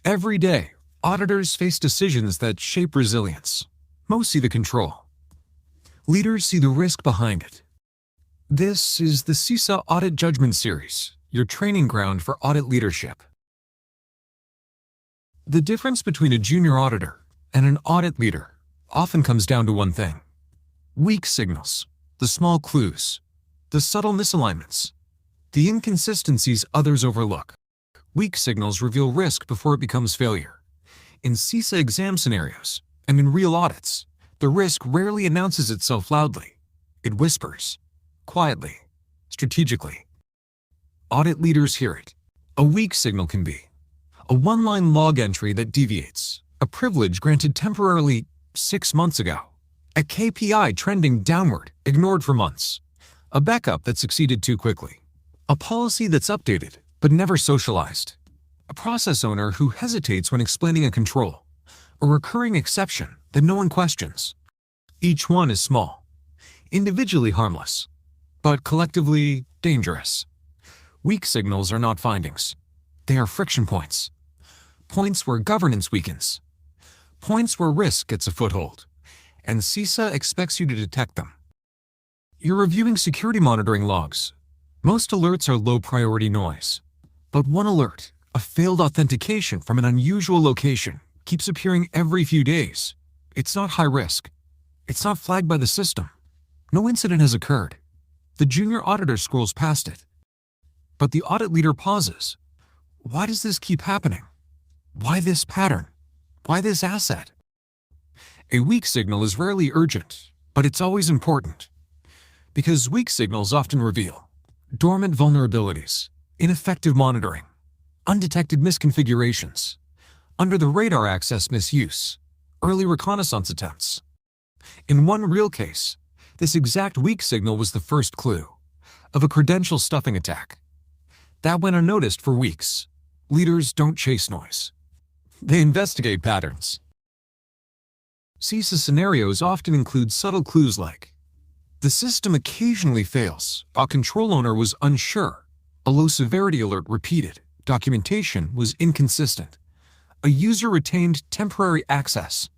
Every day, auditors face decisions that shape resilience. Most see the control. Leaders see the risk behind it. This is the CISA Audit Judgment Series, your training ground for audit leadership. The difference between a junior auditor and an audit leader often comes down to one thing: weak signals, the small clues, the subtle misalignments, the inconsistencies others overlook. Weak signals reveal risk before it becomes failure. In CISA exam scenarios and in real audits, the risk rarely announces itself loudly. It whispers, quietly, strategically. Audit leaders hear it. A weak signal can be a one-line log entry that deviates, a privilege granted temporarily 6 months ago, a KPI trending downward, ignored for months, a backup that succeeded too quickly, a policy that's updated but never socialized, a process owner who hesitates when explaining a control, a recurring exception that no one questions. Each one is small, individually harmless, but collectively dangerous. Weak signals are not findings. They are friction points. Points where governance weakens. Points where risk gets a foothold. And CISA expects you to detect them. You're reviewing security monitoring logs. Most alerts are low-priority noise. But one alert, a failed authentication from an unusual location, keeps appearing every few days. It's not high risk. It's not flagged by the system. No incident has occurred. The junior auditor scrolls past it. But the audit leader pauses. Why does this keep happening? Why this pattern? Why this asset? A weak signal is rarely urgent, but it's always important. Because weak signals often reveal dormant vulnerabilities, ineffective monitoring, undetected misconfigurations, under-the-radar access misuse, early reconnaissance attempts. In one real case, this exact weak signal was the first clue of a credential stuffing attack. That went unnoticed for weeks. Leaders don't chase noise. They investigate patterns. CISA scenarios often include subtle clues like the system occasionally fails, a control owner was unsure, a low-severity alert repeated, documentation was inconsistent, a user retained temporary access.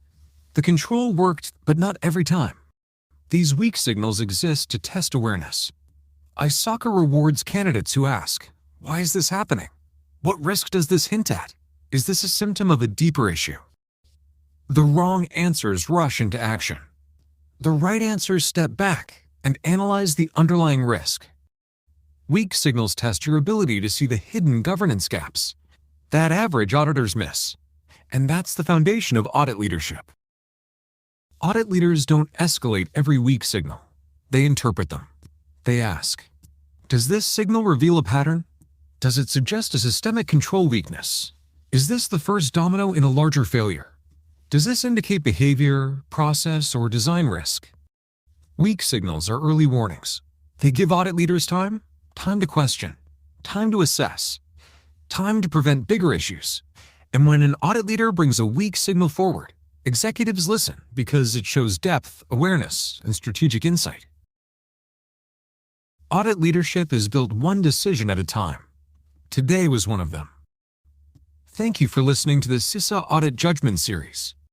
The control worked, but not every time. These weak signals exist to test awareness. ISACA rewards candidates who ask, why is this happening? What risk does this hint at? Is this a symptom of a deeper issue? The wrong answers rush into action. The right answers step back and analyze the underlying risk. Weak signals test your ability to see the hidden governance gaps that average auditors miss. And that's the foundation of audit leadership. Audit leaders don't escalate every weak signal. They interpret them. They ask, does this signal reveal a pattern? Does it suggest a systemic control weakness? Is this the first domino in a larger failure? Does this indicate behavior, process, or design risk? Weak signals are early warnings. They give audit leaders time to question, time to assess, time to prevent bigger issues. And when an audit leader brings a weak signal forward, executives listen because it shows depth, awareness, and strategic insight. Audit leadership is built one decision at a time. Today was one of them. Thank you for listening to the CISA Audit Judgment Series.